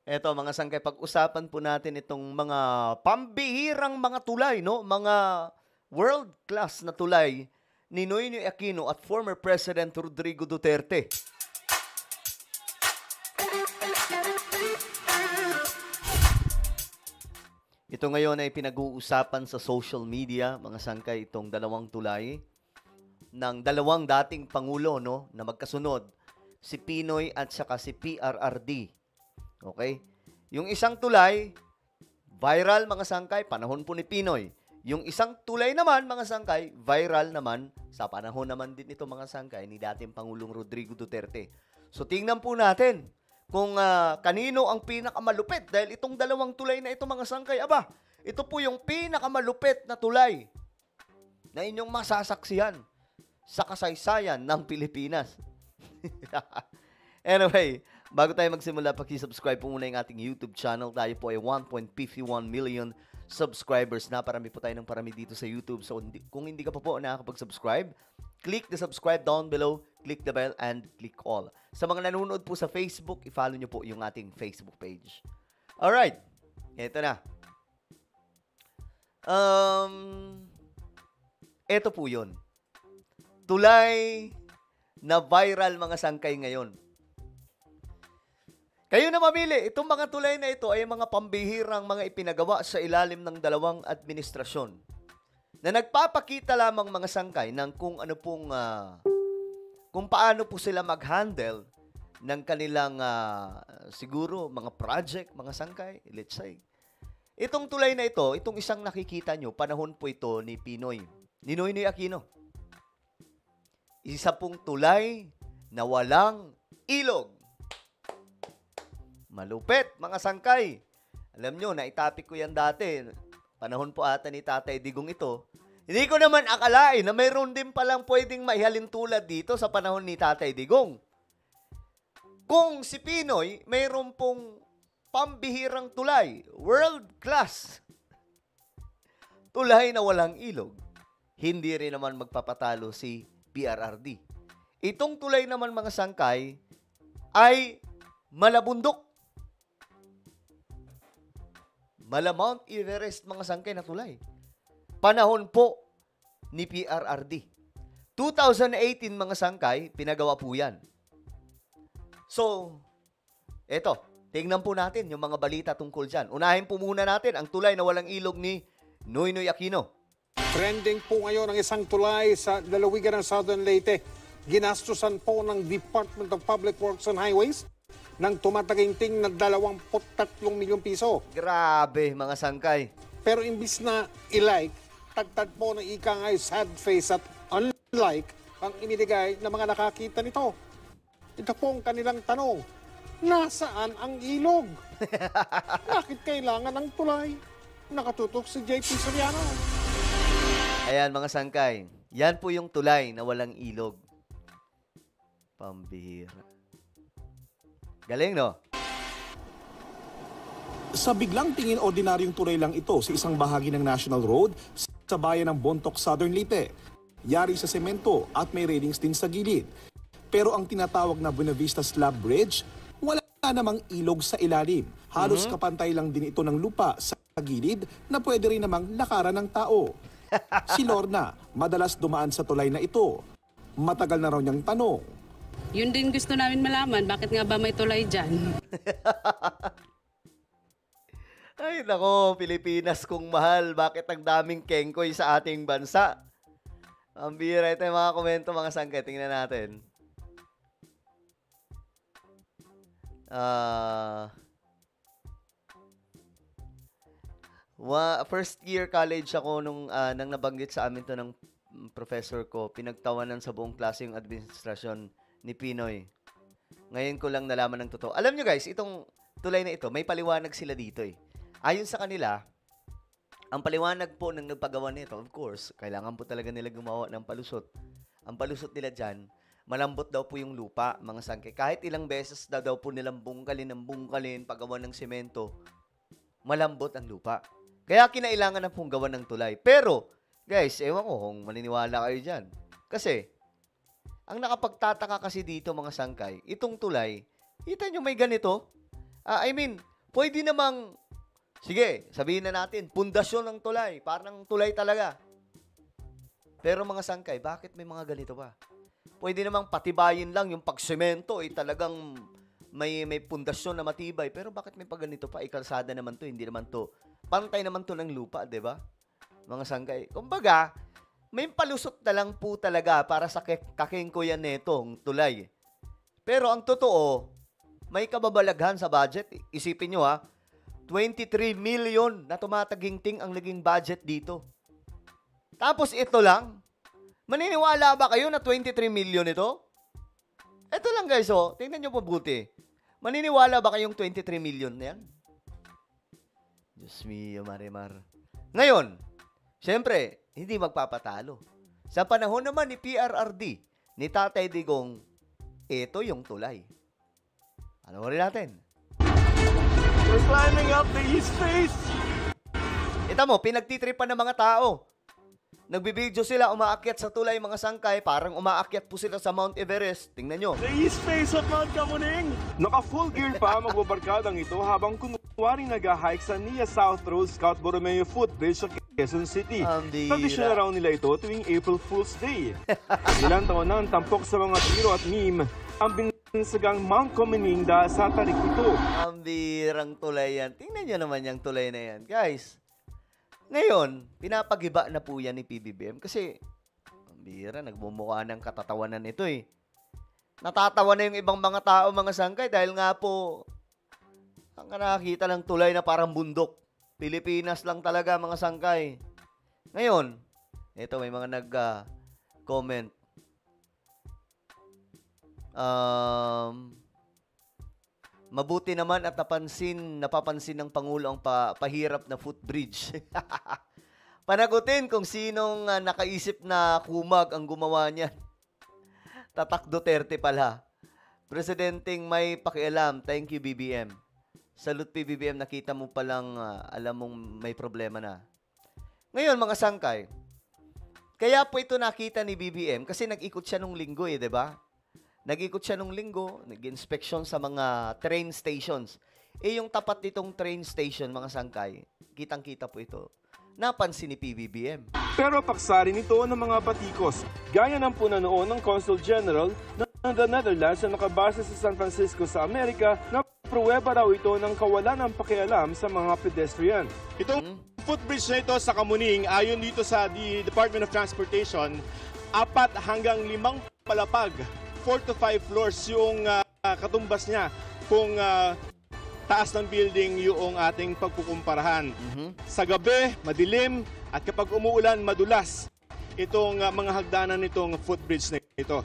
Eto mga sangkay, pag-usapan po natin itong mga pambihirang mga tulay, no? Mga world class na tulay ni Noynoy Aquino at former President Rodrigo Duterte. Ito ngayon ay pinag-uusapan sa social media, mga sangkay, itong dalawang tulay ng dalawang dating pangulo, no, na magkasunod, si Pinoy at saka si PRRD. Okay? Yung isang tulay, viral mga sangkay, panahon po ni Pinoy. Yung isang tulay naman, mga sangkay, viral naman sa panahon naman din ito, mga sangkay, ni dating Pangulong Rodrigo Duterte. So tingnan po natin kung kanino ang pinakamalupit dahil itong dalawang tulay na ito, mga sangkay, aba, ito po yung pinakamalupit na tulay na inyong masasaksihan sa kasaysayan ng Pilipinas. Anyway, bago tayo magsimula, paki-subscribe po muna yung ating YouTube channel. Tayo po ay 1.51 million subscribers na. Parami po tayo ng parami dito sa YouTube. So, kung hindi ka pa po nakakapag-subscribe, click the subscribe down below, click the bell, and click all. Sa mga nanonood po sa Facebook, i-follow nyo po yung ating Facebook page. Alright, eto na. Eto po yun. Tulay na viral, mga sangkay, ngayon. Kayo na mamili. Itong mga tulay na ito ay mga pambihirang mga ipinagawa sa ilalim ng dalawang administrasyon na nagpapakita lamang, mga sangkay, ng kung ano pong kung paano po sila mag-handle ng kanilang siguro mga project, mga sangkay, let's say. Itong tulay na ito, itong isang nakikita nyo, panahon po ito ni Pinoy, ni Noynoy Aquino. Isa pong tulay na walang ilog. Malupit, mga sangkay. Alam nyo, naitapik ko yan dati. Panahon po ata ni Tatay Digong ito. Hindi ko naman akalain na mayroon din palang pwedeng maihalin tulad dito sa panahon ni Tatay Digong. Kung si Pinoy, mayroon pong pambihirang tulay, world class. Tulay na walang ilog. Hindi rin naman magpapatalo si PRRD. Itong tulay naman, mga sangkay, ay malabundok. Mala Mount Everest, mga sangkay, na tulay. Panahon po ni PRRD. 2018, mga sangkay, pinagawa po yan. So, eto, tingnan po natin yung mga balita tungkol dyan. Unahin po muna natin ang tulay na walang ilog ni Noynoy Aquino. Trending po ngayon ang isang tulay sa lalawigan ng Southern Leyte. Ginastusan po ng Department of Public Works and Highways ng tumataginting na 23 milyong piso. Grabe, mga sangkay. Pero imbis na i-like, tagtad po ng ika ngay sad face at unlike ang inibigay ng mga nakakita nito. Ito po ang kanilang tanong, nasaan ang ilog? Bakit kailangan ng tulay? Nakatutok si JP Soriano. Ayan, mga sangkay. Yan po yung tulay na walang ilog. Pambihira. Galing, no? Sa biglang tingin, ordinaryong tulay lang ito sa isang bahagi ng National Road sa bayan ng Bontoc, Southern Leyte. Yari sa semento at may railings din sa gilid. Pero ang tinatawag na Buena Vista Slab Bridge, wala namang ilog sa ilalim. Halos kapantay lang din ito ng lupa sa gilid na pwede rin namang lakaran ng tao. Si Lorna, madalas dumaan sa tulay na ito. Matagal na raw niyang tanong. Yun din gusto namin malaman, bakit nga ba may tulay dyan? Ay, nako, Pilipinas kung mahal. Bakit ang daming kengkoy sa ating bansa? Ang bira. Ito yung mga komento, mga sangkay. Tingnan natin. First year college ako nung nabanggit sa amin to ng professor ko. Pinagtawanan sa buong klase yung administrasyon ni Pinoy. Ngayon ko lang nalaman ng totoo. Alam nyo guys, itong tulay na ito, may paliwanag sila dito eh. Ayon sa kanila, ang paliwanag po ng nagpagawa nito, of course, kailangan po talaga nila gumawa ng palusot. Ang palusot nila dyan, malambot daw po yung lupa, mga sangkay. Kahit ilang beses daw po nilang bungkalin, paggawa ng semento, malambot ang lupa. Kaya kinailangan na pong gawa ng tulay. Pero, guys, ewan ko kung maniniwala kayo dyan. Kasi, ang nakapagtataka kasi dito, mga sangkay, itong tulay, kita nyo may ganito? Pwede namang, sige, sabihin na natin, pundasyon ng tulay. Parang tulay talaga. Pero mga sangkay, bakit may mga ganito pa? Pwede namang patibayin lang yung pagsemento, talagang may pundasyon na matibay. Pero bakit may paganito pa? Kalsada naman to, hindi naman to. Pantay naman to ng lupa, di ba? Mga sangkay. Kumbaga, may palusot na lang po talaga para sa kakengkoyan netong tulay. Pero ang totoo, may kababalaghan sa budget. Isipin nyo 23 million na tumataginting ang naging budget dito. Tapos ito lang, maniniwala ba kayo na 23 million ito? Ito lang guys, tingnan nyo mabuti. Maniniwala ba kayong 23 million na yan? Diyos mio, Marimar. Ngayon, syempre, hindi magpapatalo. Sa panahon naman ni PRRD, ni Tatay Digong, ito yung tulay. Ano rin natin? We're climbing up the east face. Ito mo, pinagtitripan ng mga tao. Nagbibideo sila, umaakyat sa tulay mga sangkay, parang umaakyat po sila sa Mount Everest. Tingnan nyo. The east face of Mount Kamuning. Naka-full gear pa magbabarkadang ito habang kunwari nag-hike sa Nia South Road Scout Borromeo Footbridge sa Quezon City. Tradisyon na raw nila ito tuwing April Fool's Day. Ilang taon na ang tampok sa mga tiro at meme ang binsagang Mount Kamuning dahil sa tarik ito. Ang birang tulay yan. Tingnan nyo naman yung tulay na yan. Guys, ngayon, pinapagiba na po yan ni PBBM kasi ang bira, nagmumukha ng katatawanan ito Natatawa na yung ibang mga tao, mga sangkay, dahil nga po, ang nakakita ng tulay na parang bundok. Pilipinas lang talaga, mga sangkay. Ngayon, ito may mga nag-comment. Mabuti naman at napapansin ng Pangulo ang pahirap na footbridge. Panagutin kung sinong nakaisip na kumag ang gumawa niyan. Tatak Duterte pala. Presidenteng may pakialam. Thank you, BBM. Salute, PBBM. Nakita mo palang alam mong may problema na. Ngayon, mga sangkay, kaya po ito nakita ni BBM kasi nag-ikot siya nung linggo di ba? Nag-ikot siya nung linggo, nag-inspection sa mga train stations. Yung tapat nitong train station, mga sangkay, kitang-kita po ito. Napansin ni PBBM. Pero paksa rin ito ng mga batikos. Gaya ng puna noon ng Consul General ng the Netherlands na nakabase sa San Francisco sa Amerika na pruweba raw ito ng kawalan ng pakialam sa mga pedestrian. Itong footbridge na ito sa Kamuning, ayon dito sa Department of Transportation, 4 hanggang 5 palapag. 4 to 5 floors yung katumbas niya kung taas ng building yung ating pagkukumparahan. Sa gabi, madilim, at kapag umuulan, madulas itong mga hagdanan nitong footbridge na ito.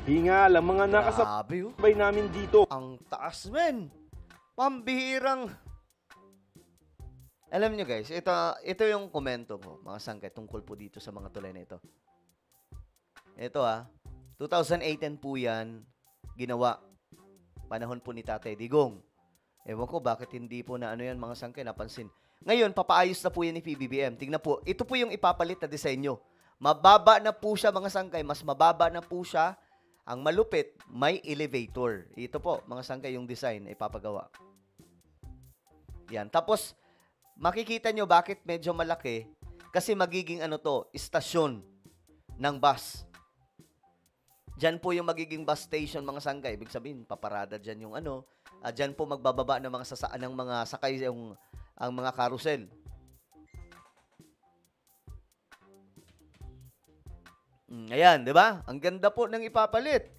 Hinga lang mga nakasabay namin dito. Ang taas, men. Pambihirang. Alam nyo guys, ito yung komento ko, mga sangkay, tungkol po dito sa mga tulay na ito. Ito 2018 po yan, ginawa. Panahon po ni Tatay Digong. Ewan ko bakit hindi po na yan mga sangkay, napansin. Ngayon, papaayos na po yan ni PBBM. Tingnan po, ito po yung ipapalit na disenyo. Mababa na po siya mga sangkay, mas mababa na po siya. Ang malupit, may elevator. Ito po, mga sangkay, yung design na ipapagawa. Yan. Tapos, makikita nyo bakit medyo malaki. Kasi magiging istasyon ng bus. Diyan po yung magiging bus station, mga sangkay. Ibig sabihin, paparada dyan yung diyan po magbababa ng mga sakay ang mga carousel. Ayan, di ba? Ang ganda po ng ipapalit.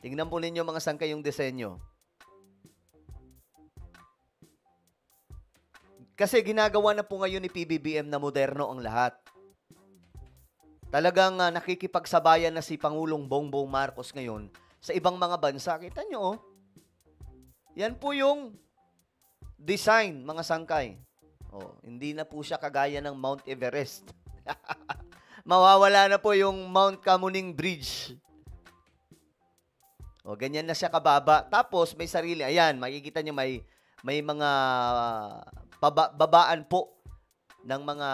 Tingnan po ninyo mga sangkay yung disenyo. Kasi ginagawa na po ngayon ni PBBM na moderno ang lahat. Talagang nakikipagsabayan na si Pangulong Bongbong Marcos ngayon sa ibang mga bansa. Kita nyo, yan po yung design, mga sangkay. Hindi na po siya kagaya ng Mount Everest. Mawawala na po yung Mount Kamuning Bridge. Ganyan na siya kababa. Tapos, may sarili. Ayan, makikita nyo may mga babaan po ng mga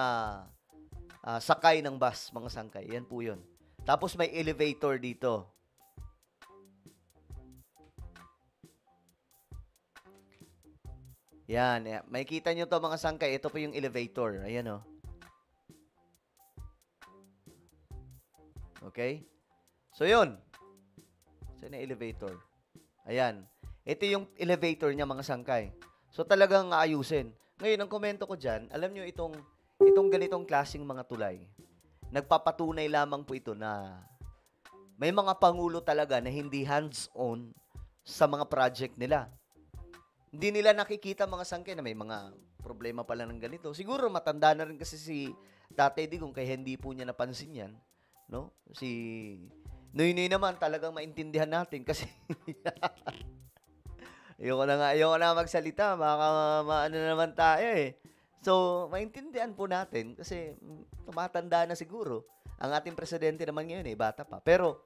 sakay ng bus, mga sangkay. Yan po yun. Tapos may elevator dito. Yan, makikita nyo to mga sangkay. Ito po yung elevator. Ayan, oh. Okay? So, yun. Saan na elevator? Ayan. Ito yung elevator niya, mga sangkay. So, talagang aayusin. Ngayon, ang komento ko dyan, alam nyo itong ganitong klaseng mga tulay. Nagpapatunay lamang po ito na may mga pangulo talaga na hindi hands-on sa mga project nila. Hindi nila nakikita mga sangkay na may mga problema pala ng ganito. Siguro matanda na rin kasi si Tatay Digong kaya hindi po niya napansin yan. No? Si Noy naman talagang maintindihan natin kasi ayoko na magsalita. Maano na naman tayo eh. So, maintindihan po natin kasi tumatanda na siguro. Ang ating presidente naman ngayon bata pa. Pero,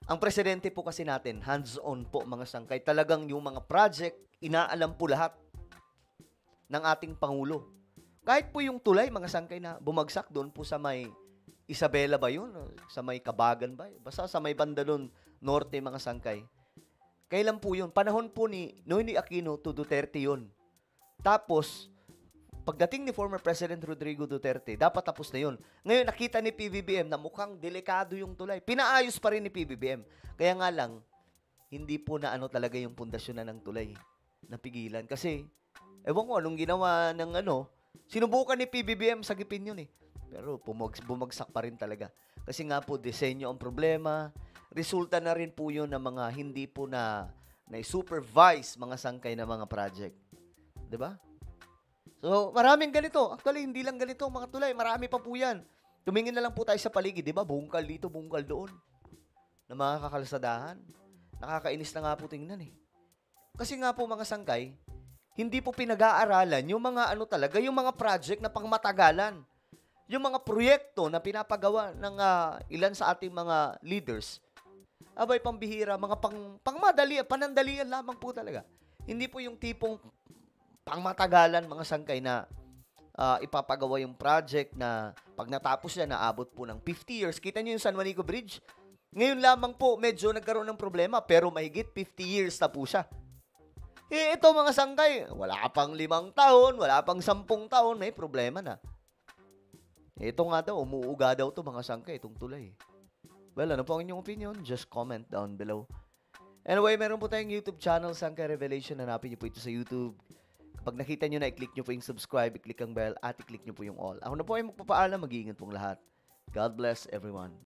ang presidente po kasi natin, hands-on po mga sangkay. Talagang yung mga project, inaalam po lahat ng ating Pangulo. Kahit po yung tulay, mga sangkay na bumagsak doon po sa may Isabela ba yun? Sa may Kabagan ba? Basta sa may banda doon, norte mga sangkay. Kailan po yun? Panahon po ni Noynoy Aquino to Duterte yun. Tapos, pagdating ni former President Rodrigo Duterte, dapat tapos na yun. Ngayon, nakita ni PBBM na mukhang delikado yung tulay. Pinaayos pa rin ni PBBM. Kaya nga lang, hindi po na talaga yung pundasyon na ng tulay. Napigilan. Kasi, ewan ko anong ginawa ng sinubukan ni PBBM sagipin yun eh. Pero bumagsak pa rin talaga. Kasi nga po, disenyo ang problema. Resulta na rin po yun ng mga hindi po na supervise mga sangkay na mga project. 'Di ba? So, maraming ganito. Actually, hindi lang ganito mga tulay. Marami pa po yan. Tumingin na lang po tayo sa paligid, di ba? Bungkal dito, bungkal doon. Na mga kakalsadahan. Nakakainis na nga po tingnan eh. Kasi nga po mga sangkay, hindi po pinag-aaralan yung mga talaga, yung mga project na pangmatagalan. Yung mga proyekto na pinapagawa ng ilan sa ating mga leaders. Abay, pambihira, mga pangmadali, panandalian lamang po talaga. Hindi po yung tipong pangmatagalan mga sangkay na ipapagawa yung project na pag natapos yan, naabot po ng 50 years. Kita nyo yung San Juanico Bridge? Ngayon lamang po, medyo nagkaroon ng problema, pero mahigit 50 years na po siya. Ito mga sangkay, wala pang 5 taon, wala pang 10 taon, may problema na. Ito nga daw, umuuga daw to mga sangkay, itong tulay. Well, ano po ang inyong opinion? Just comment down below. Anyway, meron po tayong YouTube channel, Sangkay Revelation. Hanapin niyo po ito sa YouTube. Kapag nakita nyo na, i-click nyo po yung subscribe, i-click ang bell, at i-click nyo po yung all. Ako na po ay magpapaalam, mag-iingat pong lahat. God bless everyone.